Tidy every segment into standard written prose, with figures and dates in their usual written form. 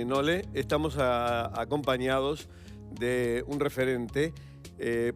Nole, estamos acompañados de un referente,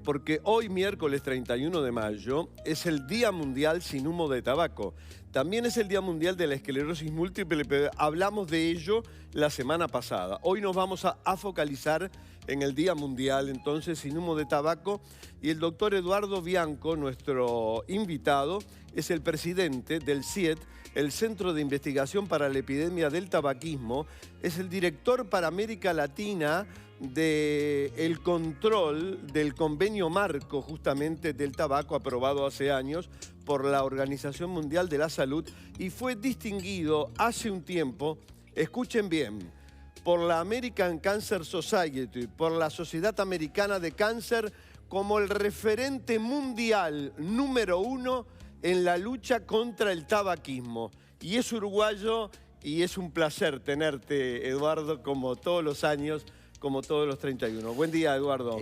porque hoy, miércoles 31 de mayo, es el Día Mundial sin Humo de Tabaco. También es el Día Mundial de la Esclerosis Múltiple, pero hablamos de ello la semana pasada. Hoy nos vamos a focalizar en el Día Mundial, entonces, sin humo de tabaco. Y el doctor Eduardo Bianco, nuestro invitado, es el presidente del CIET, el Centro de Investigación para la Epidemia del Tabaquismo. Es el director para América Latina del control del convenio marco justamente del tabaco aprobado hace años por la Organización Mundial de la Salud y fue distinguido hace un tiempo, escuchen bien, por la American Cancer Society, por la Sociedad Americana de Cáncer, como el referente mundial número 1 en la lucha contra el tabaquismo. Y es uruguayo y es un placer tenerte, Eduardo, como todos los años, como todos los 31. Buen día, Eduardo.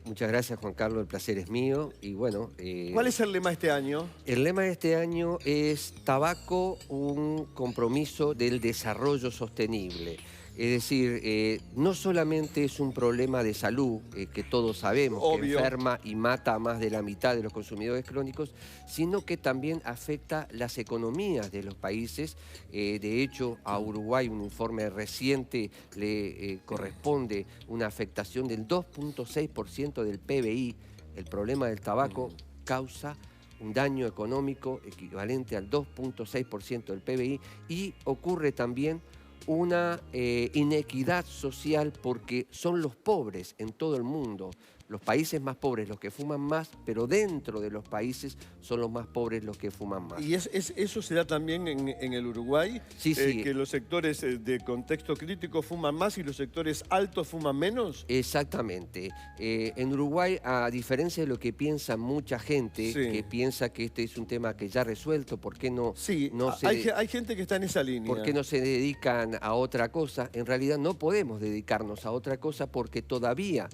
Muchas gracias, Juan Carlos, el placer es mío. Y bueno, ¿cuál es el lema este año? El lema de este año es tabaco, un compromiso del desarrollo sostenible. Es decir, no solamente es un problema de salud, que todos sabemos, obvio, que enferma y mata a más de la mitad de los consumidores crónicos, sino que también afecta las economías de los países. De hecho, a Uruguay, un informe reciente, le corresponde una afectación del 2.6% del PBI. El problema del tabaco causa un daño económico equivalente al 2.6% del PBI y ocurre también una inequidad social porque son los pobres en todo el mundo, los países más pobres los que fuman más, pero dentro de los países son los más pobres los que fuman más. ¿Y eso se da también en el Uruguay? Sí, sí. Que los sectores de contexto crítico fuman más y los sectores altos fuman menos. Exactamente. En Uruguay, a diferencia de lo que piensa mucha gente, sí, que piensa que este es un tema que ya resuelto, ¿por qué no? Sí, hay gente que está en esa línea. ¿Por qué no se dedican a otra cosa? En realidad no podemos dedicarnos a otra cosa porque todavía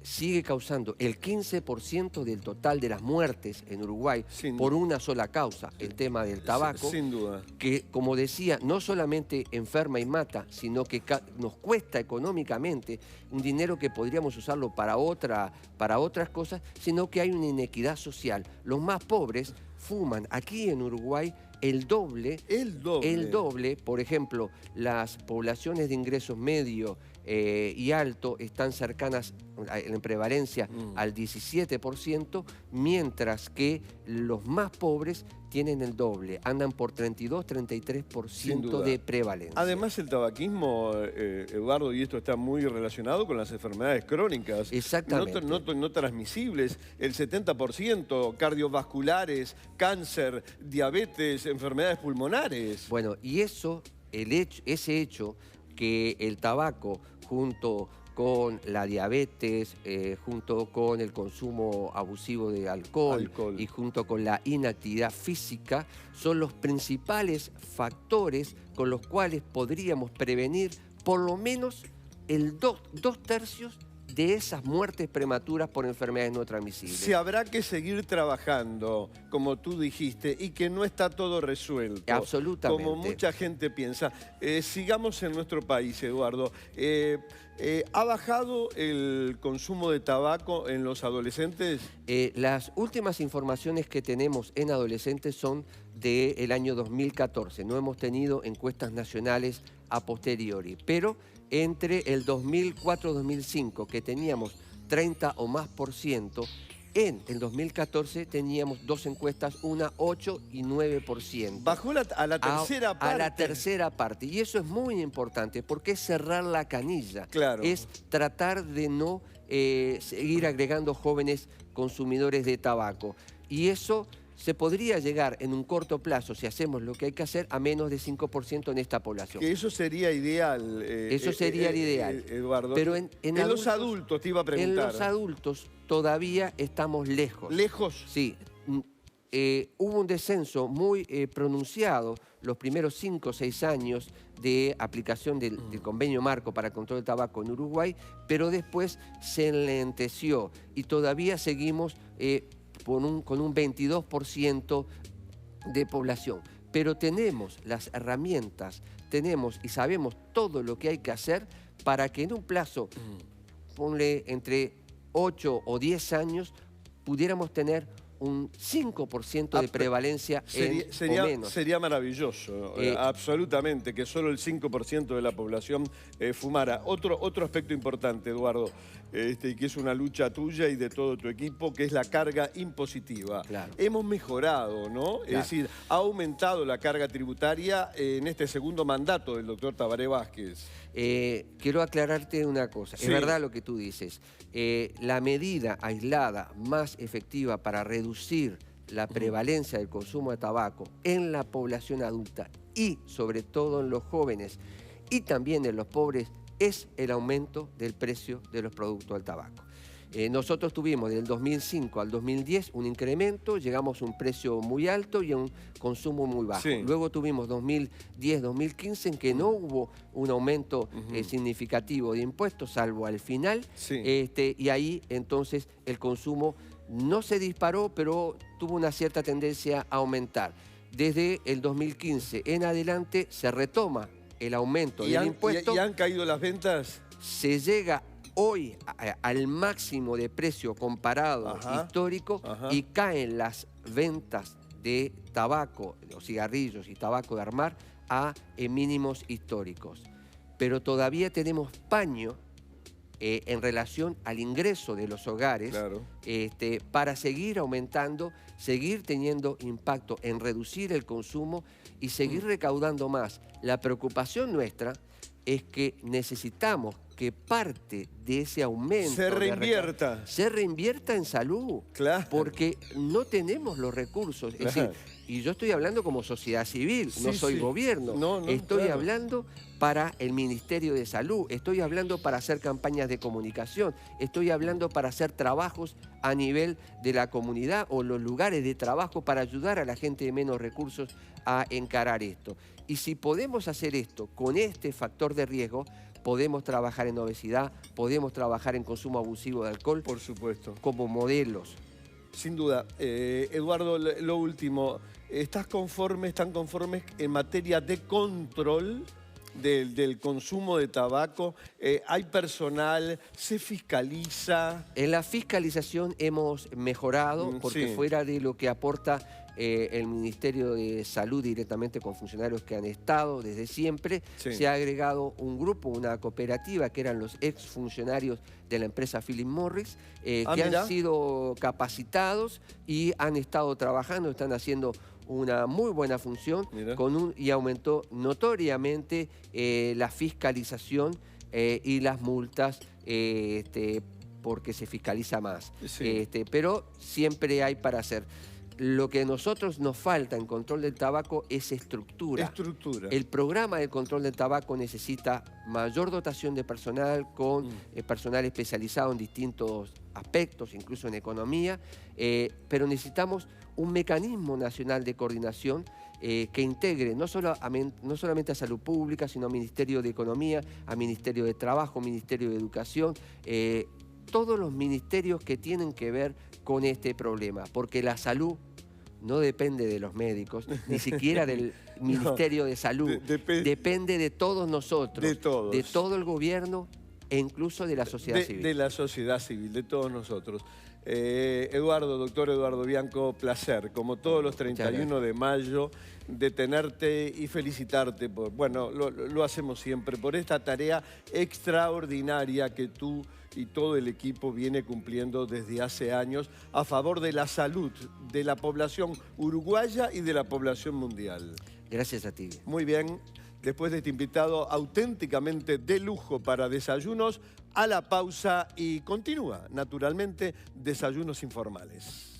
sigue causando el 15% del total de las muertes en Uruguay por una sola causa, el tema del tabaco. Sin duda. Que, como decía, no solamente enferma y mata, sino que nos cuesta económicamente un dinero que podríamos usarlo para otras cosas, sino que hay una inequidad social. Los más pobres fuman aquí en Uruguay el doble. Por ejemplo, las poblaciones de ingresos medio y alto están cercanas en prevalencia al 17%, mientras que los más pobres tienen el doble, andan por 32-33% de prevalencia. Además, el tabaquismo, Eduardo, y esto está muy relacionado con las enfermedades crónicas. Exactamente. No transmisibles, el 70%, cardiovasculares, cáncer, diabetes, enfermedades pulmonares. Bueno, y ese hecho que el tabaco, junto con la diabetes, junto con el consumo abusivo de alcohol y junto con la inactividad física, son los principales factores con los cuales podríamos prevenir por lo menos el dos tercios de esas muertes prematuras por enfermedades no transmisibles. Se habrá que seguir trabajando, como tú dijiste, y que no está todo resuelto. Absolutamente. Como mucha gente piensa. Sigamos en nuestro país, Eduardo. ¿Ha bajado el consumo de tabaco en los adolescentes? Las últimas informaciones que tenemos en adolescentes son del año 2014. No hemos tenido encuestas nacionales a posteriori, pero entre el 2004-2005, que teníamos 30 o más por ciento, en el 2014 teníamos dos encuestas, una 8 y 9%. Bajó a la tercera parte. A la tercera parte. Y eso es muy importante porque es cerrar la canilla. Claro. Es tratar de no seguir agregando jóvenes consumidores de tabaco. Y eso se podría llegar en un corto plazo, si hacemos lo que hay que hacer, a menos de 5% en esta población. Que eso sería ideal. Eso sería el ideal. Eduardo. Pero en los adultos te iba a preguntar. En los adultos todavía estamos lejos. ¿Lejos? Sí. Hubo un descenso muy pronunciado los primeros 5 o 6 años de aplicación del convenio marco para el control del tabaco en Uruguay, pero después se enlenteció y todavía seguimos con un 22% de población. pero tenemos las herramientas, tenemos y sabemos todo lo que hay que hacer para que en un plazo, ponle entre 8 o 10 años, pudiéramos tener un 5% de prevalencia o menos. Sería maravilloso, absolutamente, que solo el 5% de la población fumara. Otro aspecto importante, Eduardo, y que es una lucha tuya y de todo tu equipo, que es la carga impositiva. Claro. Hemos mejorado, ¿no? Claro. Es decir, ha aumentado la carga tributaria en este segundo mandato del doctor Tabaré Vázquez. Quiero aclararte una cosa. Sí. Es verdad lo que tú dices. La medida aislada más efectiva para reducir la prevalencia del consumo de tabaco en la población adulta y sobre todo en los jóvenes y también en los pobres es el aumento del precio de los productos del tabaco. Nosotros tuvimos del 2005 al 2010 un incremento, llegamos a un precio muy alto y a un consumo muy bajo. Sí. Luego tuvimos 2010-2015 en que no hubo un aumento significativo de impuestos, salvo al final, Sí. Y ahí entonces el consumo no se disparó, pero tuvo una cierta tendencia a aumentar. Desde el 2015 en adelante se retoma el aumento del impuesto. ¿Y han caído las ventas? Se llega hoy al máximo de precio comparado histórico y caen las ventas de tabaco, o cigarrillos y tabaco de armar a mínimos históricos. Pero todavía tenemos paño en relación al ingreso de los hogares, Claro. para seguir aumentando, seguir teniendo impacto en reducir el consumo y seguir recaudando más. La preocupación nuestra es que necesitamos que parte de ese aumento Se reinvierta. se reinvierta en salud, Claro. porque no tenemos los recursos. Es decir, y yo estoy hablando como sociedad civil, no Sí, soy sí. gobierno. No, Estoy claro. hablando para el Ministerio de Salud, estoy hablando para hacer campañas de comunicación, estoy hablando para hacer trabajos a nivel de la comunidad o los lugares de trabajo para ayudar a la gente de menos recursos a encarar esto. Y si podemos hacer esto con este factor de riesgo, podemos trabajar en obesidad, podemos trabajar en consumo abusivo de alcohol Por supuesto. como modelos. Sin duda. Eduardo, lo último. ¿Están conformes en materia de control del consumo de tabaco? ¿Hay personal? ¿Se fiscaliza? En la fiscalización hemos mejorado porque Sí. fuera de lo que aporta el Ministerio de Salud directamente con funcionarios que han estado desde siempre, Sí. se ha agregado un grupo, una cooperativa que eran los exfuncionarios de la empresa Philip Morris, que mirá. han sido capacitados y han estado trabajando, están haciendo una muy buena función Mirá. y aumentó notoriamente la fiscalización y las multas porque se fiscaliza más. Sí. Pero siempre hay para hacer. Lo que a nosotros nos falta en control del tabaco es estructura. Estructura. El programa de control del tabaco necesita mayor dotación de personal, con personal especializado en distintos aspectos, incluso en economía, pero necesitamos un mecanismo nacional de coordinación que integre no solamente a Salud Pública, sino a Ministerio de Economía, a Ministerio de Trabajo, Ministerio de Educación, todos los ministerios que tienen que ver con este problema, porque la salud no depende de los médicos, ni siquiera del Ministerio de Salud, depende de todos nosotros, De todos. de todo el gobierno e incluso de la sociedad civil. De la sociedad civil, de todos nosotros. Eduardo, doctor Eduardo Bianco, placer, como todos los 31 de mayo, de tenerte y felicitarte por, bueno, lo hacemos siempre, por esta tarea extraordinaria que tú y todo el equipo viene cumpliendo desde hace años a favor de la salud de la población uruguaya y de la población mundial. Gracias a ti. Muy bien, después de este invitado auténticamente de lujo para desayunos, a la pausa y continúa, naturalmente, Desayunos Informales.